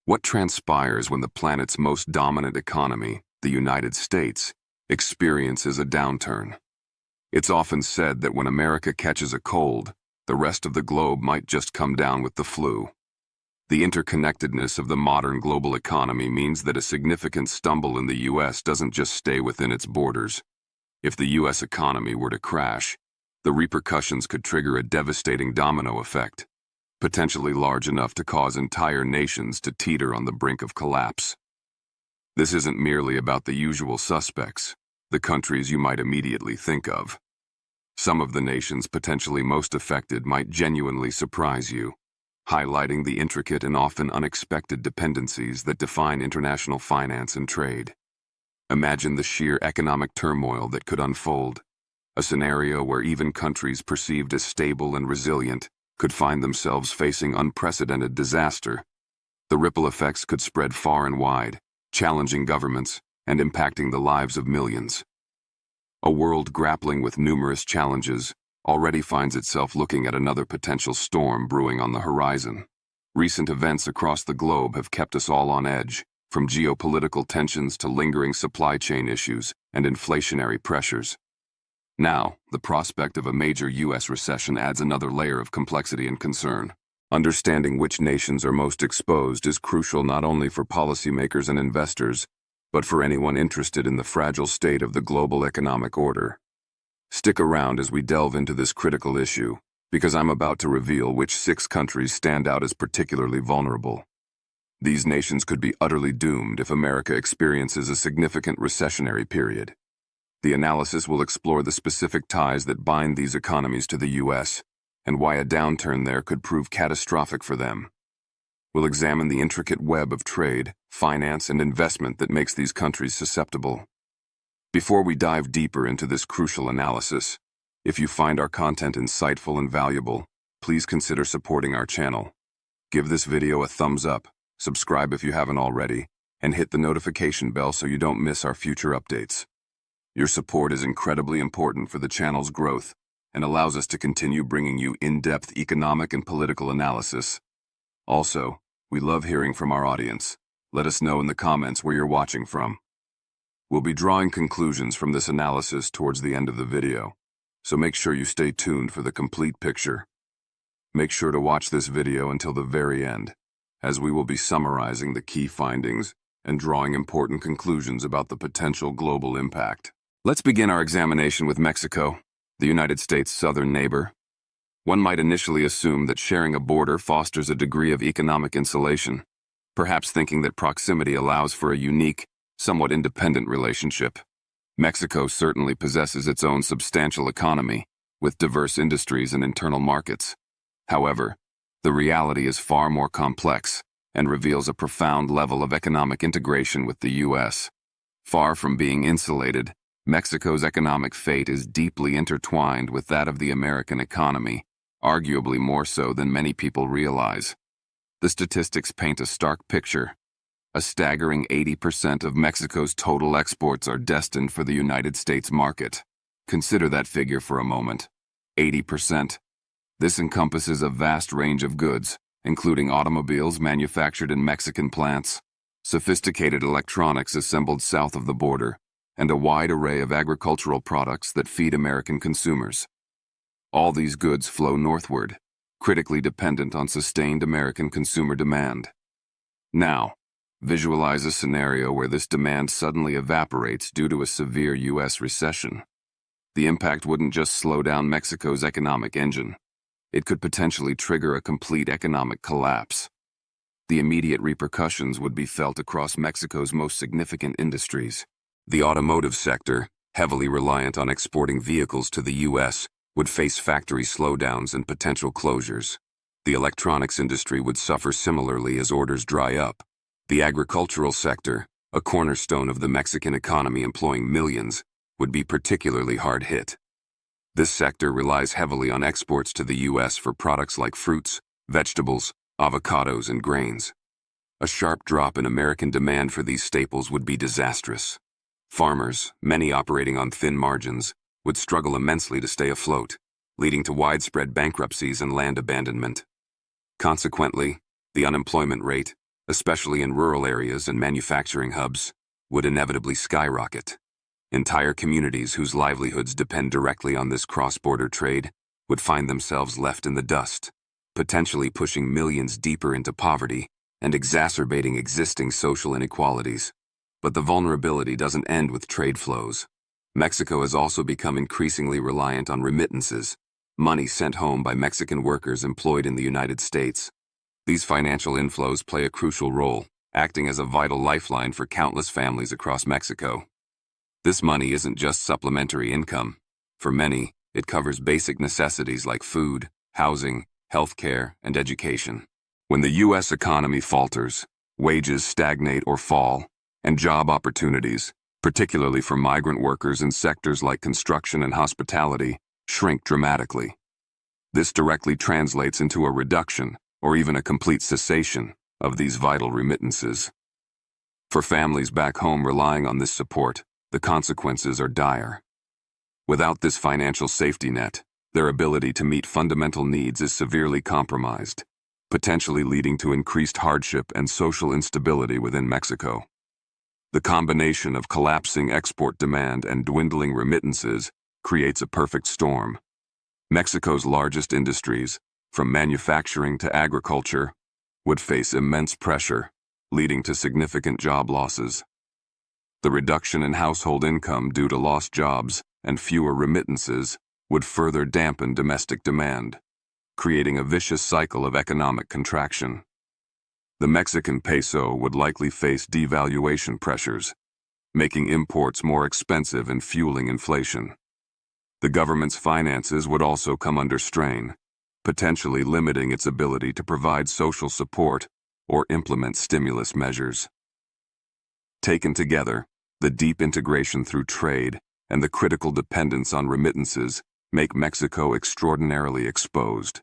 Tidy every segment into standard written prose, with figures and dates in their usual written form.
What transpires when the planet's most dominant economy, the United States, experiences a downturn? It's often said that when America catches a cold, the rest of the globe might just come down with the flu. The interconnectedness of the modern global economy means that a significant stumble in the U.S. doesn't just stay within its borders. If the U.S. economy were to crash, the repercussions could trigger a devastating domino effect, potentially large enough to cause entire nations to teeter on the brink of collapse. This isn't merely about the usual suspects, the countries you might immediately think of. Some of the nations potentially most affected might genuinely surprise you, highlighting the intricate and often unexpected dependencies that define international finance and trade. Imagine the sheer economic turmoil that could unfold, a scenario where even countries perceived as stable and resilient could find themselves facing unprecedented disaster. The ripple effects could spread far and wide, challenging governments and impacting the lives of millions. A world grappling with numerous challenges already finds itself looking at another potential storm brewing on the horizon. Recent events across the globe have kept us all on edge, from geopolitical tensions to lingering supply chain issues and inflationary pressures. Now, the prospect of a major U.S. recession adds another layer of complexity and concern. Understanding which nations are most exposed is crucial not only for policymakers and investors, but for anyone interested in the fragile state of the global economic order. Stick around as we delve into this critical issue, because I'm about to reveal which 6 countries stand out as particularly vulnerable. These nations could be utterly doomed if America experiences a significant recessionary period. The analysis will explore the specific ties that bind these economies to the U.S., and why a downturn there could prove catastrophic for them. We'll examine the intricate web of trade, finance, and investment that makes these countries susceptible. Before we dive deeper into this crucial analysis, if you find our content insightful and valuable, please consider supporting our channel. Give this video a thumbs up, subscribe if you haven't already, and hit the notification bell so you don't miss our future updates. Your support is incredibly important for the channel's growth and allows us to continue bringing you in-depth economic and political analysis. Also, we love hearing from our audience. Let us know in the comments where you're watching from. We'll be drawing conclusions from this analysis towards the end of the video, so make sure you stay tuned for the complete picture. Make sure to watch this video until the very end, as we will be summarizing the key findings and drawing important conclusions about the potential global impact. Let's begin our examination with Mexico, the United States' southern neighbor. One might initially assume that sharing a border fosters a degree of economic insulation, perhaps thinking that proximity allows for a unique, somewhat independent relationship. Mexico certainly possesses its own substantial economy, with diverse industries and internal markets. However, the reality is far more complex and reveals a profound level of economic integration with the U.S. Far from being insulated, Mexico's economic fate is deeply intertwined with that of the American economy, arguably more so than many people realize. The statistics paint a stark picture. A staggering 80% of Mexico's total exports are destined for the United States market. Consider that figure for a moment. 80%. This encompasses a vast range of goods, including automobiles manufactured in Mexican plants, sophisticated electronics assembled south of the border, and a wide array of agricultural products that feed American consumers. All these goods flow northward, critically dependent on sustained American consumer demand. Now, visualize a scenario where this demand suddenly evaporates due to a severe U.S. recession. The impact wouldn't just slow down Mexico's economic engine. It could potentially trigger a complete economic collapse. The immediate repercussions would be felt across Mexico's most significant industries. The automotive sector, heavily reliant on exporting vehicles to the U.S., would face factory slowdowns and potential closures. The electronics industry would suffer similarly as orders dry up. The agricultural sector, a cornerstone of the Mexican economy employing millions, would be particularly hard hit. This sector relies heavily on exports to the U.S. for products like fruits, vegetables, avocados, and grains. A sharp drop in American demand for these staples would be disastrous. Farmers, many operating on thin margins, would struggle immensely to stay afloat, leading to widespread bankruptcies and land abandonment. Consequently, the unemployment rate, especially in rural areas and manufacturing hubs, would inevitably skyrocket. Entire communities whose livelihoods depend directly on this cross-border trade would find themselves left in the dust, potentially pushing millions deeper into poverty and exacerbating existing social inequalities. But the vulnerability doesn't end with trade flows. Mexico has also become increasingly reliant on remittances, money sent home by Mexican workers employed in the United States. These financial inflows play a crucial role, acting as a vital lifeline for countless families across Mexico. This money isn't just supplementary income. For many, it covers basic necessities like food, housing, healthcare, and education. When the U.S. economy falters, wages stagnate or fall, and job opportunities, particularly for migrant workers in sectors like construction and hospitality, shrink dramatically. This directly translates into a reduction, or even a complete cessation, of these vital remittances. For families back home relying on this support, the consequences are dire. Without this financial safety net, their ability to meet fundamental needs is severely compromised, potentially leading to increased hardship and social instability within Mexico. The combination of collapsing export demand and dwindling remittances creates a perfect storm. Mexico's largest industries, from manufacturing to agriculture, would face immense pressure, leading to significant job losses. The reduction in household income due to lost jobs and fewer remittances would further dampen domestic demand, creating a vicious cycle of economic contraction. The Mexican peso would likely face devaluation pressures, making imports more expensive and fueling inflation. The government's finances would also come under strain, potentially limiting its ability to provide social support or implement stimulus measures. Taken together, the deep integration through trade and the critical dependence on remittances make Mexico extraordinarily exposed.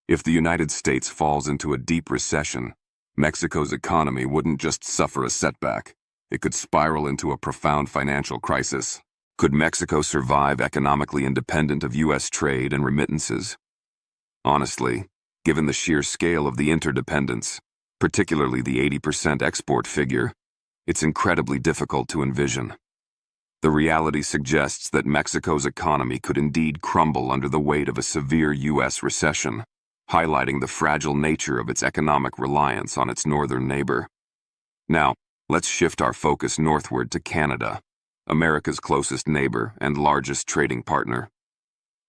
If the United States falls into a deep recession, Mexico's economy wouldn't just suffer a setback, it could spiral into a profound financial crisis. Could Mexico survive economically independent of U.S. trade and remittances? Honestly, given the sheer scale of the interdependence, particularly the 80% export figure, it's incredibly difficult to envision. The reality suggests that Mexico's economy could indeed crumble under the weight of a severe U.S. recession, highlighting the fragile nature of its economic reliance on its northern neighbor. Now, let's shift our focus northward to Canada, America's closest neighbor and largest trading partner.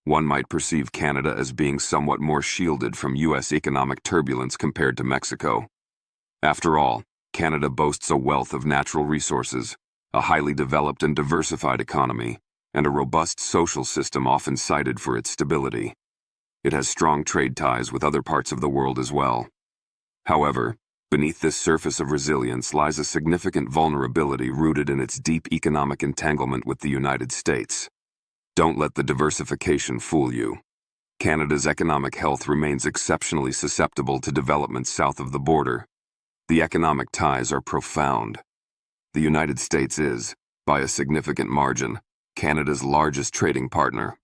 One might perceive Canada as being somewhat more shielded from U.S. economic turbulence compared to Mexico. After all, Canada boasts a wealth of natural resources, a highly developed and diversified economy, and a robust social system often cited for its stability. It has strong trade ties with other parts of the world as well. However, beneath this surface of resilience lies a significant vulnerability rooted in its deep economic entanglement with the United States. Don't let the diversification fool you. Canada's economic health remains exceptionally susceptible to developments south of the border. The economic ties are profound. The United States is, by a significant margin, Canada's largest trading partner.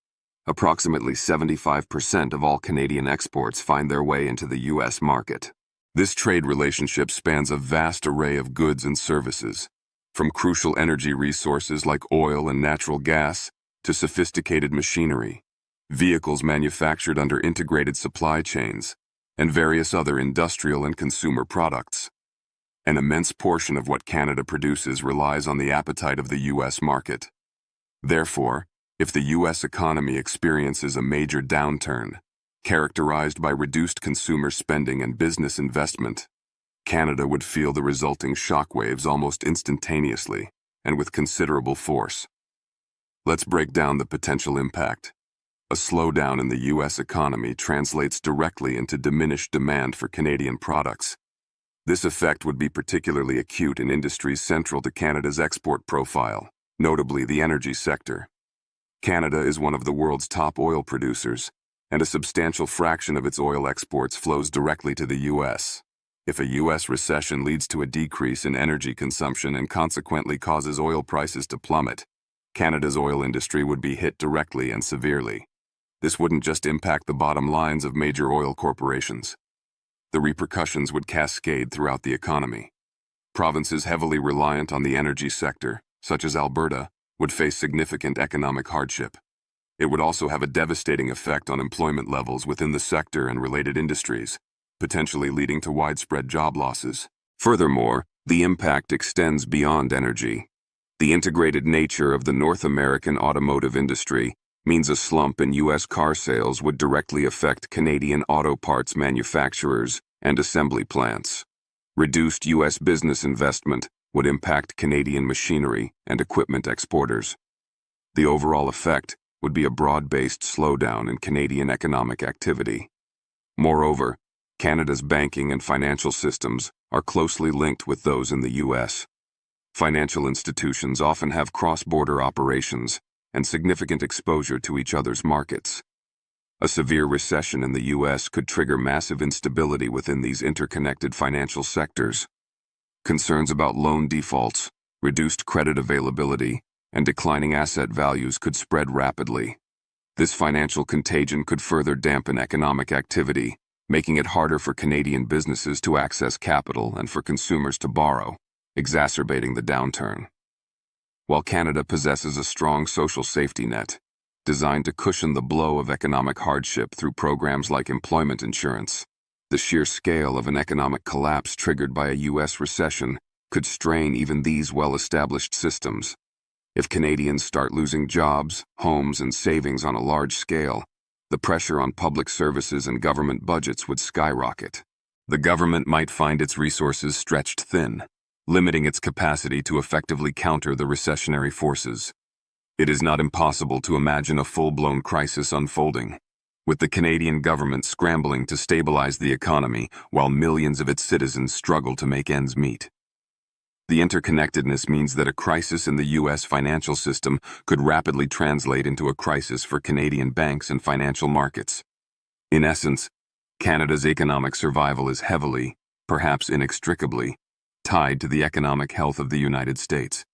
Approximately 75% of all Canadian exports find their way into the U.S. market. This trade relationship spans a vast array of goods and services, from crucial energy resources like oil and natural gas to sophisticated machinery, vehicles manufactured under integrated supply chains, and various other industrial and consumer products. An immense portion of what Canada produces relies on the appetite of the U.S. market. Therefore, if the U.S. economy experiences a major downturn, characterized by reduced consumer spending and business investment, Canada would feel the resulting shockwaves almost instantaneously and with considerable force. Let's break down the potential impact. A slowdown in the U.S. economy translates directly into diminished demand for Canadian products. This effect would be particularly acute in industries central to Canada's export profile, notably the energy sector. Canada is one of the world's top oil producers, and a substantial fraction of its oil exports flows directly to the U.S. If a U.S. recession leads to a decrease in energy consumption and consequently causes oil prices to plummet, Canada's oil industry would be hit directly and severely. This wouldn't just impact the bottom lines of major oil corporations. The repercussions would cascade throughout the economy. Provinces heavily reliant on the energy sector, such as Alberta, would face significant economic hardship. It would also have a devastating effect on employment levels within the sector and related industries, potentially leading to widespread job losses. Furthermore, the impact extends beyond energy. The integrated nature of the North American automotive industry means a slump in U.S. car sales would directly affect Canadian auto parts manufacturers and assembly plants. Reduced U.S. business investment would impact Canadian machinery and equipment exporters. The overall effect would be a broad-based slowdown in Canadian economic activity. Moreover, Canada's banking and financial systems are closely linked with those in the U.S. Financial institutions often have cross-border operations and significant exposure to each other's markets. A severe recession in the U.S. could trigger massive instability within these interconnected financial sectors. Concerns about loan defaults, reduced credit availability, and declining asset values could spread rapidly. This financial contagion could further dampen economic activity, making it harder for Canadian businesses to access capital and for consumers to borrow, exacerbating the downturn. While Canada possesses a strong social safety net, designed to cushion the blow of economic hardship through programs like employment insurance, the sheer scale of an economic collapse triggered by a U.S. recession could strain even these well-established systems. If Canadians start losing jobs, homes, and savings on a large scale, the pressure on public services and government budgets would skyrocket. The government might find its resources stretched thin, limiting its capacity to effectively counter the recessionary forces. It is not impossible to imagine a full-blown crisis unfolding, with the Canadian government scrambling to stabilize the economy while millions of its citizens struggle to make ends meet. The interconnectedness means that a crisis in the U.S. financial system could rapidly translate into a crisis for Canadian banks and financial markets. In essence, Canada's economic survival is heavily, perhaps inextricably, tied to the economic health of the United States.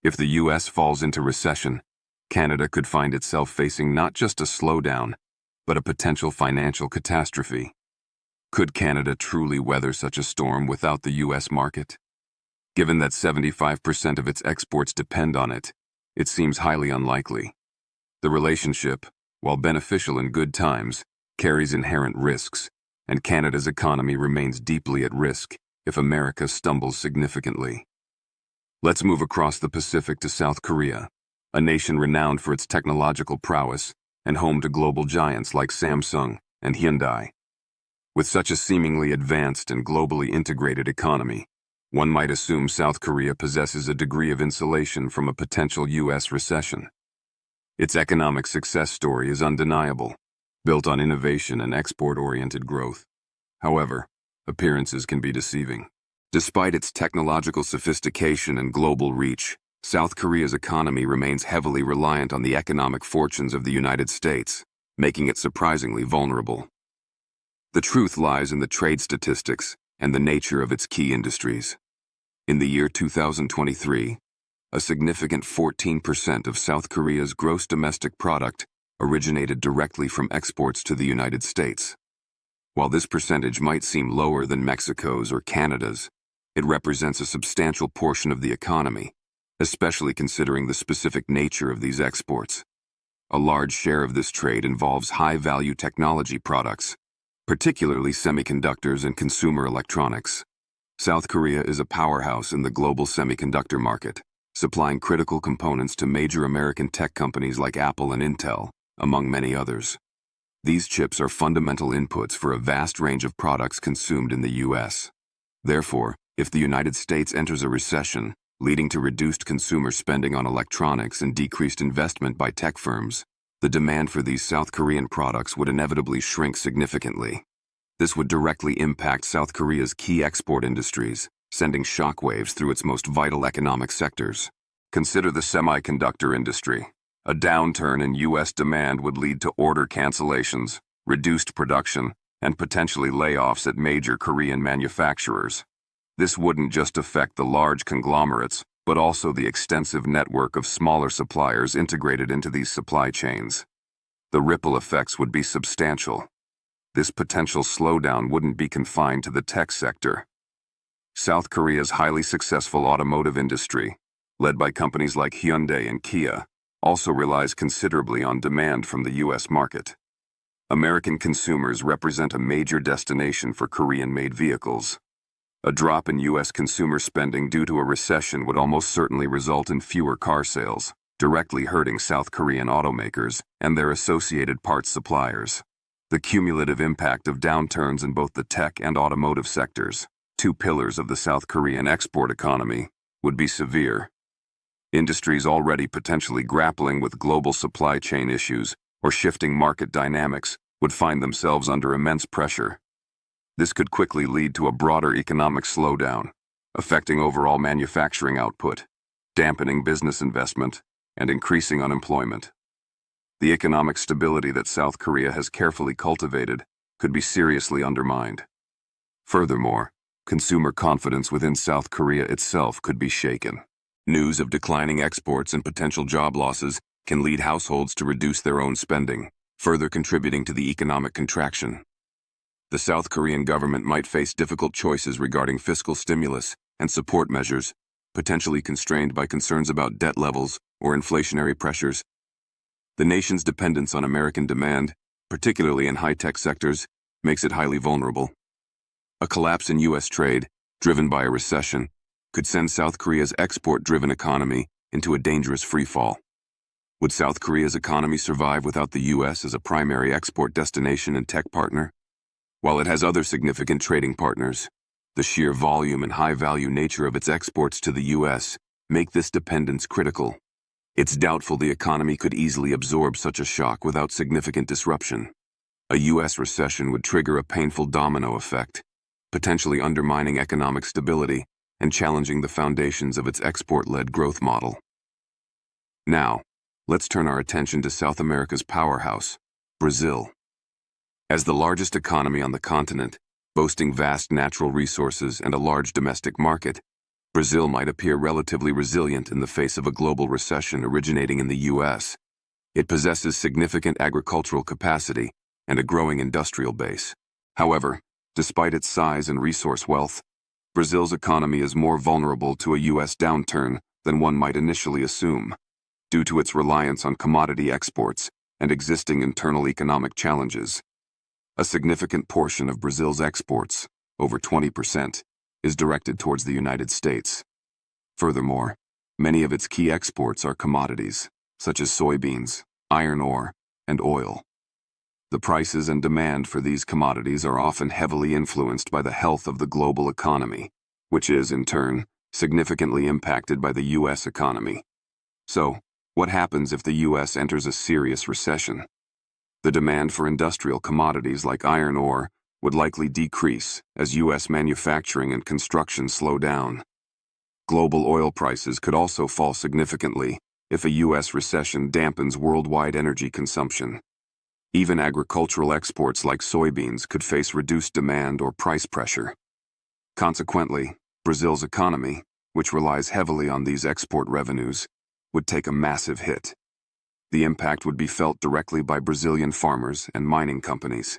If the U.S. falls into recession, Canada could find itself facing not just a slowdown, but a potential financial catastrophe. Could Canada truly weather such a storm without the U.S. market? Given that 75% of its exports depend on it, it seems highly unlikely. The relationship, while beneficial in good times, carries inherent risks, and Canada's economy remains deeply at risk if America stumbles significantly. Let's move across the Pacific to South Korea, a nation renowned for its technological prowess and home to global giants like Samsung and Hyundai. With such a seemingly advanced and globally integrated economy, one might assume South Korea possesses a degree of insulation from a potential U.S. recession. Its economic success story is undeniable, built on innovation and export-oriented growth. However, appearances can be deceiving. Despite its technological sophistication and global reach, South Korea's economy remains heavily reliant on the economic fortunes of the United States, making it surprisingly vulnerable. The truth lies in the trade statistics and the nature of its key industries. In the year 2023, a significant 14% of South Korea's gross domestic product originated directly from exports to the United States. While this percentage might seem lower than Mexico's or Canada's, it represents a substantial portion of the economy, especially considering the specific nature of these exports. A large share of this trade involves high-value technology products, particularly semiconductors and consumer electronics. South Korea is a powerhouse in the global semiconductor market, supplying critical components to major American tech companies like Apple and Intel, among many others. These chips are fundamental inputs for a vast range of products consumed in the U.S. Therefore, if the United States enters a recession, leading to reduced consumer spending on electronics and decreased investment by tech firms, the demand for these South Korean products would inevitably shrink significantly. This would directly impact South Korea's key export industries, sending shockwaves through its most vital economic sectors. Consider the semiconductor industry. A downturn in U.S. demand would lead to order cancellations, reduced production, and potentially layoffs at major Korean manufacturers. This wouldn't just affect the large conglomerates, but also the extensive network of smaller suppliers integrated into these supply chains. The ripple effects would be substantial. this potential slowdown wouldn't be confined to the tech sector. South Korea's highly successful automotive industry, led by companies like Hyundai and Kia, also relies considerably on demand from the U.S. market. American consumers represent a major destination for Korean-made vehicles. A drop in U.S. consumer spending due to a recession would almost certainly result in fewer car sales, directly hurting South Korean automakers and their associated parts suppliers. The cumulative impact of downturns in both the tech and automotive sectors, two pillars of the South Korean export economy, would be severe. Industries already potentially grappling with global supply chain issues or shifting market dynamics would find themselves under immense pressure. This could quickly lead to a broader economic slowdown, affecting overall manufacturing output, dampening business investment, and increasing unemployment. The economic stability that South Korea has carefully cultivated could be seriously undermined. Furthermore, consumer confidence within South Korea itself could be shaken. News of declining exports and potential job losses can lead households to reduce their own spending, further contributing to the economic contraction. The South Korean government might face difficult choices regarding fiscal stimulus and support measures, potentially constrained by concerns about debt levels or inflationary pressures. The nation's dependence on American demand, particularly in high-tech sectors, makes it highly vulnerable. A collapse in U.S. trade, driven by a recession, could send South Korea's export-driven economy into a dangerous freefall. Would South Korea's economy survive without the U.S. as a primary export destination and tech partner? While it has other significant trading partners, the sheer volume and high-value nature of its exports to the U.S. make this dependence critical. It's doubtful the economy could easily absorb such a shock without significant disruption. A U.S. recession would trigger a painful domino effect, potentially undermining economic stability and challenging the foundations of its export-led growth model. Now, let's turn our attention to South America's powerhouse, Brazil. As the largest economy on the continent, boasting vast natural resources and a large domestic market, Brazil might appear relatively resilient in the face of a global recession originating in the U.S. It possesses significant agricultural capacity and a growing industrial base. However, despite its size and resource wealth, Brazil's economy is more vulnerable to a U.S. downturn than one might initially assume, due to its reliance on commodity exports and existing internal economic challenges. A significant portion of Brazil's exports, over 20%, is directed towards the United States. Furthermore, many of its key exports are commodities, such as soybeans, iron ore, and oil. The prices and demand for these commodities are often heavily influenced by the health of the global economy, which is, in turn, significantly impacted by the U.S. economy. So, what happens if the U.S. enters a serious recession? The demand for industrial commodities like iron ore would likely decrease as U.S. manufacturing and construction slow down. Global oil prices could also fall significantly if a U.S. recession dampens worldwide energy consumption. Even agricultural exports like soybeans could face reduced demand or price pressure. Consequently, Brazil's economy, which relies heavily on these export revenues, would take a massive hit. The impact would be felt directly by Brazilian farmers and mining companies.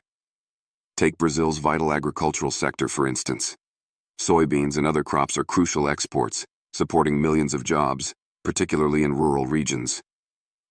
Take Brazil's vital agricultural sector, for instance. Soybeans and other crops are crucial exports, supporting millions of jobs, particularly in rural regions.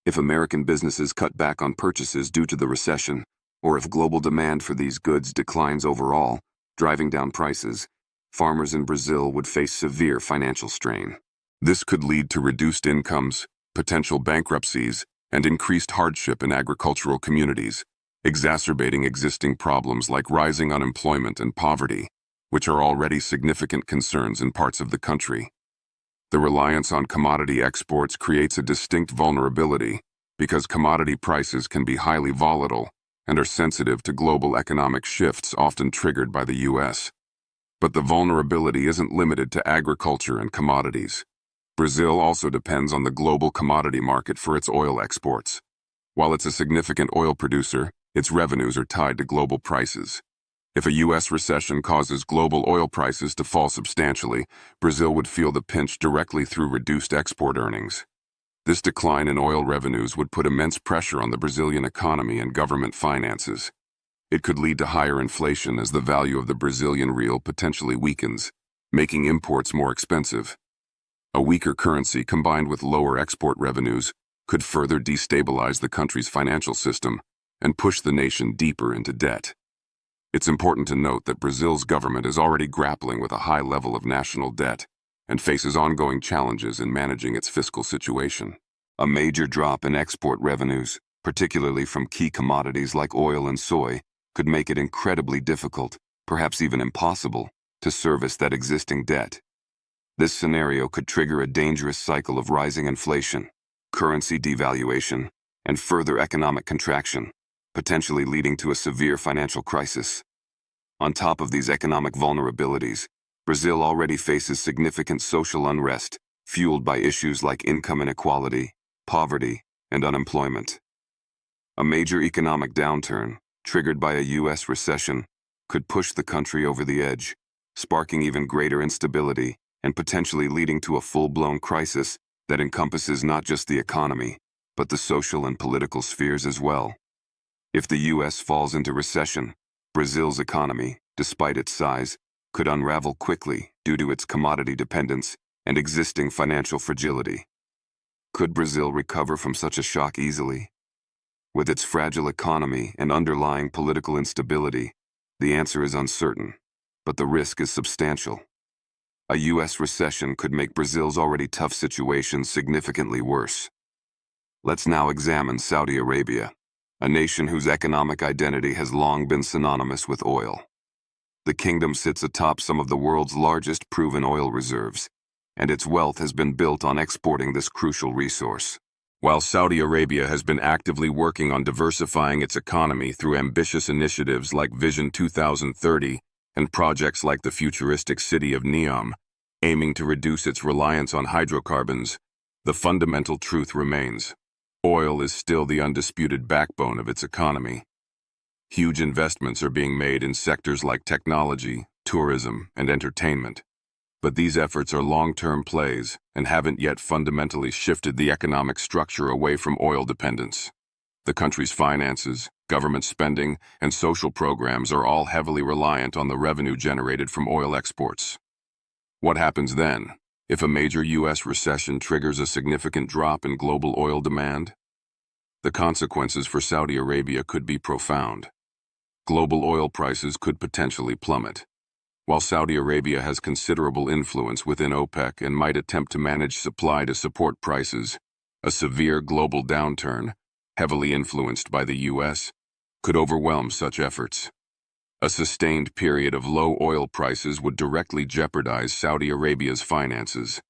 If American businesses cut back on purchases due to the recession, or if global demand for these goods declines overall, driving down prices, farmers in Brazil would face severe financial strain. This could lead to reduced incomes, potential bankruptcies, and increased hardship in agricultural communities, exacerbating existing problems like rising unemployment and poverty, which are already significant concerns in parts of the country. The reliance on commodity exports creates a distinct vulnerability because commodity prices can be highly volatile and are sensitive to global economic shifts often triggered by the U.S. But the vulnerability isn't limited to agriculture and commodities. Brazil also depends on the global commodity market for its oil exports. While it's a significant oil producer, its revenues are tied to global prices. If a U.S. recession causes global oil prices to fall substantially, Brazil would feel the pinch directly through reduced export earnings. This decline in oil revenues would put immense pressure on the Brazilian economy and government finances. It could lead to higher inflation as the value of the Brazilian real potentially weakens, making imports more expensive. A weaker currency combined with lower export revenues could further destabilize the country's financial system and push the nation deeper into debt. It's important to note that Brazil's government is already grappling with a high level of national debt and faces ongoing challenges in managing its fiscal situation. A major drop in export revenues, particularly from key commodities like oil and soy, could make it incredibly difficult, perhaps even impossible, to service that existing debt. This scenario could trigger a dangerous cycle of rising inflation, currency devaluation, and further economic contraction, potentially leading to a severe financial crisis. On top of these economic vulnerabilities, Brazil already faces significant social unrest, fueled by issues like income inequality, poverty, and unemployment. A major economic downturn, triggered by a U.S. recession, could push the country over the edge, sparking even greater instability and potentially leading to a full-blown crisis that encompasses not just the economy, but the social and political spheres as well. If the U.S. falls into recession, Brazil's economy, despite its size, could unravel quickly due to its commodity dependence and existing financial fragility. Could Brazil recover from such a shock easily? With its fragile economy and underlying political instability, the answer is uncertain, but the risk is substantial. A U.S. recession could make Brazil's already tough situation significantly worse. Let's now examine Saudi Arabia, a nation whose economic identity has long been synonymous with oil. The kingdom sits atop some of the world's largest proven oil reserves, and its wealth has been built on exporting this crucial resource. While Saudi Arabia has been actively working on diversifying its economy through ambitious initiatives like Vision 2030 and projects like the futuristic city of Neom, aiming to reduce its reliance on hydrocarbons, the fundamental truth remains: oil is still the undisputed backbone of its economy. Huge investments are being made in sectors like technology, tourism, and entertainment. But these efforts are long-term plays and haven't yet fundamentally shifted the economic structure away from oil dependence. The country's finances, government spending, and social programs are all heavily reliant on the revenue generated from oil exports. What happens then, if a major U.S. recession triggers a significant drop in global oil demand? The consequences for Saudi Arabia could be profound. Global oil prices could potentially plummet. While Saudi Arabia has considerable influence within OPEC and might attempt to manage supply to support prices, a severe global downturn, heavily influenced by the U.S., could overwhelm such efforts. A sustained period of low oil prices would directly jeopardize Saudi Arabia's finances.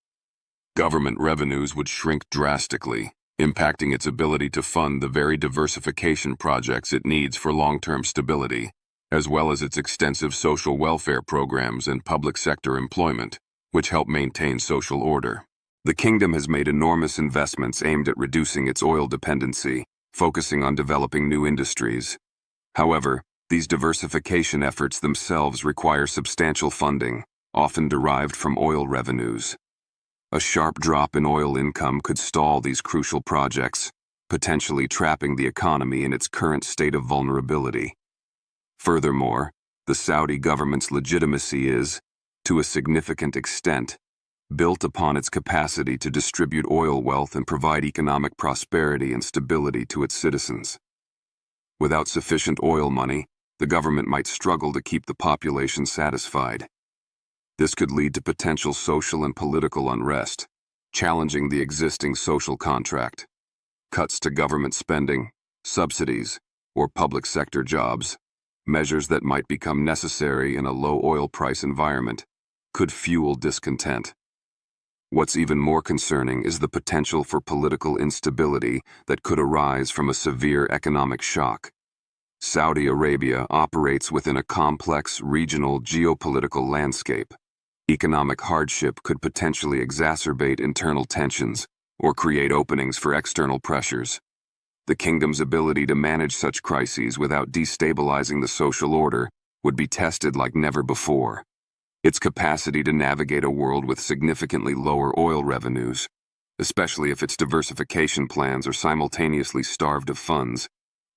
Government revenues would shrink drastically, impacting its ability to fund the very diversification projects it needs for long-term stability, as well as its extensive social welfare programs and public sector employment, which help maintain social order. The kingdom has made enormous investments aimed at reducing its oil dependency, focusing on developing new industries. However, these diversification efforts themselves require substantial funding, often derived from oil revenues. A sharp drop in oil income could stall these crucial projects, potentially trapping the economy in its current state of vulnerability. Furthermore, the Saudi government's legitimacy is, to a significant extent, built upon its capacity to distribute oil wealth and provide economic prosperity and stability to its citizens. Without sufficient oil money, the government might struggle to keep the population satisfied. This could lead to potential social and political unrest, challenging the existing social contract. Cuts to government spending, subsidies, or public sector jobs, measures that might become necessary in a low oil price environment, could fuel discontent. What's even more concerning is the potential for political instability that could arise from a severe economic shock. Saudi Arabia operates within a complex regional geopolitical landscape. Economic hardship could potentially exacerbate internal tensions or create openings for external pressures. The kingdom's ability to manage such crises without destabilizing the social order would be tested like never before. Its capacity to navigate a world with significantly lower oil revenues, especially if its diversification plans are simultaneously starved of funds,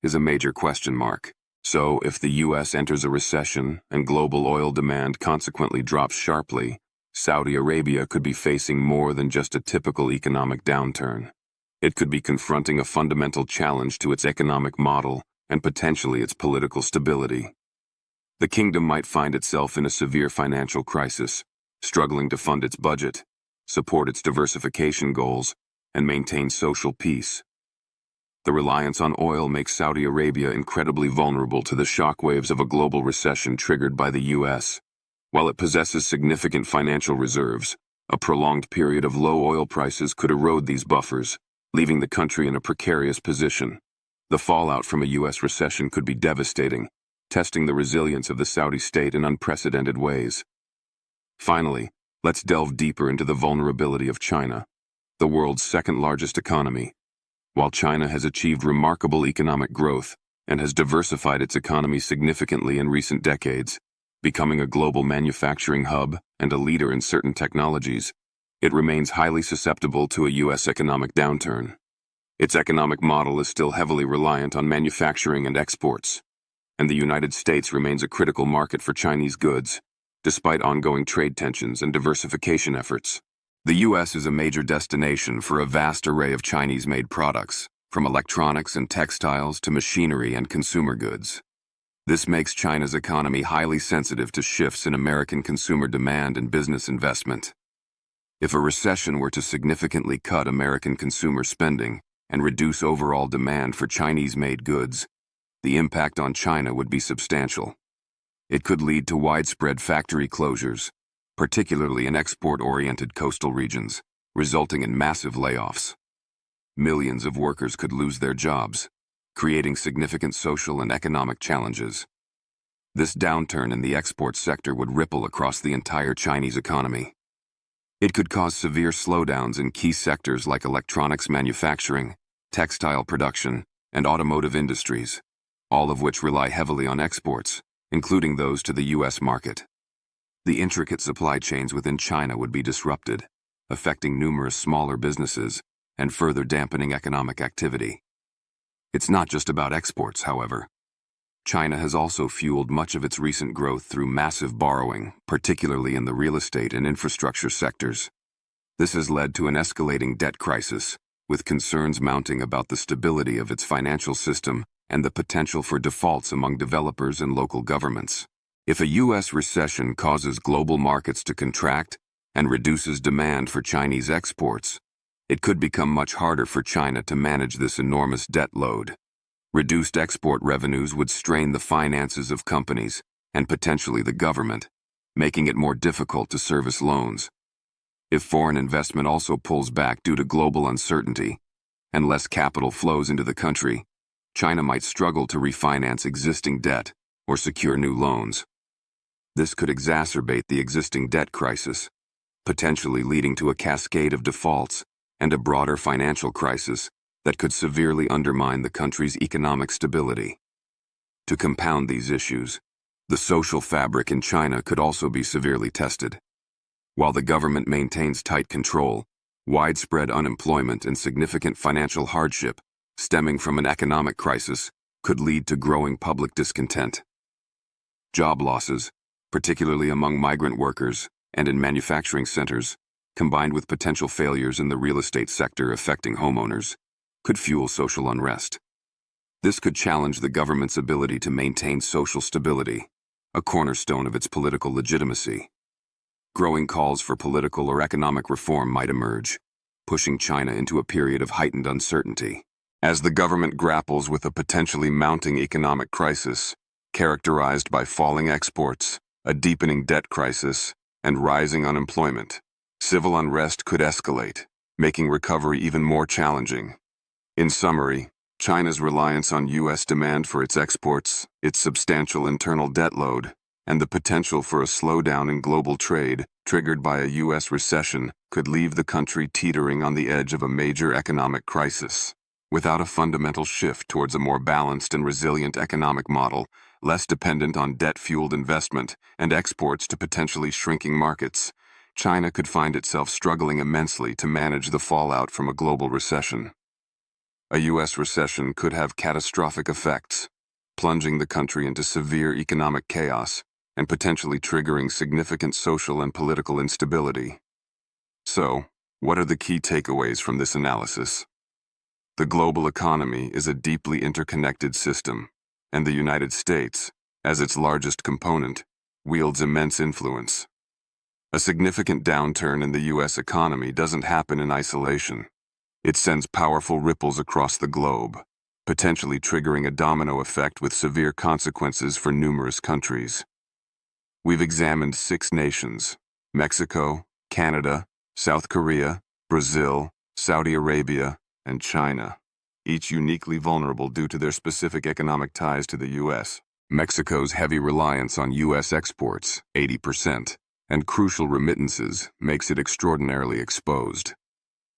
is a major question mark. So, if the U.S. enters a recession and global oil demand consequently drops sharply, Saudi Arabia could be facing more than just a typical economic downturn. It could be confronting a fundamental challenge to its economic model and potentially its political stability. The kingdom might find itself in a severe financial crisis, struggling to fund its budget, support its diversification goals, and maintain social peace. The reliance on oil makes Saudi Arabia incredibly vulnerable to the shockwaves of a global recession triggered by the U.S. While it possesses significant financial reserves, a prolonged period of low oil prices could erode these buffers, leaving the country in a precarious position. The fallout from a U.S. recession could be devastating, testing the resilience of the Saudi state in unprecedented ways. Finally, let's delve deeper into the vulnerability of China, the world's second-largest economy. While China has achieved remarkable economic growth and has diversified its economy significantly in recent decades, becoming a global manufacturing hub and a leader in certain technologies, it remains highly susceptible to a U.S. economic downturn. Its economic model is still heavily reliant on manufacturing and exports, and the United States remains a critical market for Chinese goods, despite ongoing trade tensions and diversification efforts. The U.S. is a major destination for a vast array of Chinese-made products, from electronics and textiles to machinery and consumer goods. This makes China's economy highly sensitive to shifts in American consumer demand and business investment. If a recession were to significantly cut American consumer spending and reduce overall demand for Chinese-made goods, the impact on China would be substantial. It could lead to widespread factory closures, particularly in export-oriented coastal regions, resulting in massive layoffs. Millions of workers could lose their jobs, creating significant social and economic challenges. This downturn in the export sector would ripple across the entire Chinese economy. It could cause severe slowdowns in key sectors like electronics manufacturing, textile production, and automotive industries, all of which rely heavily on exports, including those to the U.S. market. The intricate supply chains within China would be disrupted, affecting numerous smaller businesses and further dampening economic activity. It's not just about exports, however. China has also fueled much of its recent growth through massive borrowing, particularly in the real estate and infrastructure sectors. This has led to an escalating debt crisis, with concerns mounting about the stability of its financial system and the potential for defaults among developers and local governments. If a U.S. recession causes global markets to contract and reduces demand for Chinese exports, it could become much harder for China to manage this enormous debt load. Reduced export revenues would strain the finances of companies and potentially the government, making it more difficult to service loans. If foreign investment also pulls back due to global uncertainty and less capital flows into the country, China might struggle to refinance existing debt or secure new loans. This could exacerbate the existing debt crisis, potentially leading to a cascade of defaults and a broader financial crisis that could severely undermine the country's economic stability. To compound these issues, the social fabric in China could also be severely tested. While the government maintains tight control, widespread unemployment and significant financial hardship stemming from an economic crisis could lead to growing public discontent. Job losses, particularly among migrant workers and in manufacturing centers, combined with potential failures in the real estate sector affecting homeowners, could fuel social unrest. This could challenge the government's ability to maintain social stability, a cornerstone of its political legitimacy. Growing calls for political or economic reform might emerge, pushing China into a period of heightened uncertainty. As the government grapples with a potentially mounting economic crisis, characterized by falling exports, a deepening debt crisis, and rising unemployment, civil unrest could escalate, making recovery even more challenging. In summary, China's reliance on U.S. demand for its exports, its substantial internal debt load, and the potential for a slowdown in global trade triggered by a U.S. recession could leave the country teetering on the edge of a major economic crisis. Without a fundamental shift towards a more balanced and resilient economic model, less dependent on debt-fueled investment and exports to potentially shrinking markets, China could find itself struggling immensely to manage the fallout from a global recession. A U.S. recession could have catastrophic effects, plunging the country into severe economic chaos and potentially triggering significant social and political instability. So, what are the key takeaways from this analysis? The global economy is a deeply interconnected system, and the United States, as its largest component, wields immense influence. A significant downturn in the U.S. economy doesn't happen in isolation. It sends powerful ripples across the globe, potentially triggering a domino effect with severe consequences for numerous countries. We've examined 6 nations: Mexico, Canada, South Korea, Brazil, Saudi Arabia, and China, each uniquely vulnerable due to their specific economic ties to the U.S. Mexico's heavy reliance on U.S. exports, 80%, and crucial remittances makes it extraordinarily exposed.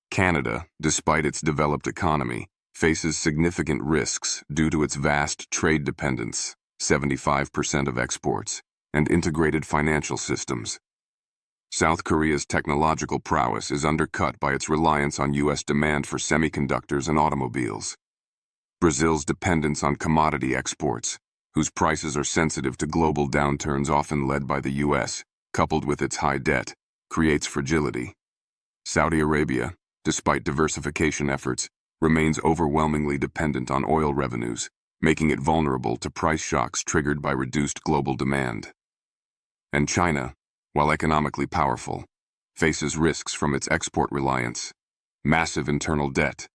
Canada, despite its developed economy, faces significant risks due to its vast trade dependence, 75% of exports, and integrated financial systems. South Korea's technological prowess is undercut by its reliance on U.S. demand for semiconductors and automobiles. Brazil's dependence on commodity exports, whose prices are sensitive to global downturns often led by the U.S., coupled with its high debt, creates fragility. Saudi Arabia, despite diversification efforts, remains overwhelmingly dependent on oil revenues, making it vulnerable to price shocks triggered by reduced global demand. And China, while economically powerful, faces risks from its export reliance, massive internal debt,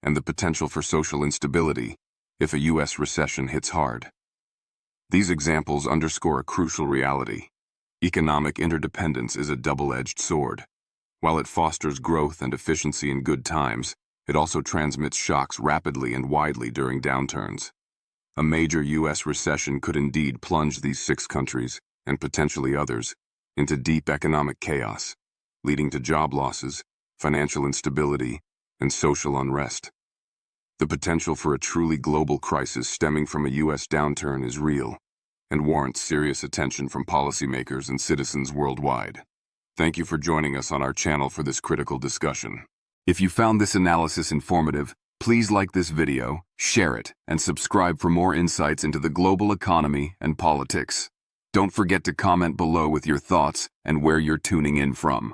and the potential for social instability if a U.S. recession hits hard. These examples underscore a crucial reality. Economic interdependence is a double-edged sword. While it fosters growth and efficiency in good times, it also transmits shocks rapidly and widely during downturns. A major U.S. recession could indeed plunge these 6 countries, and potentially others, into deep economic chaos, leading to job losses, financial instability, and social unrest. The potential for a truly global crisis stemming from a U.S. downturn is real and warrants serious attention from policymakers and citizens worldwide. Thank you for joining us on our channel for this critical discussion. If you found this analysis informative, please like this video, share it, and subscribe for more insights into the global economy and politics. Don't forget to comment below with your thoughts and where you're tuning in from.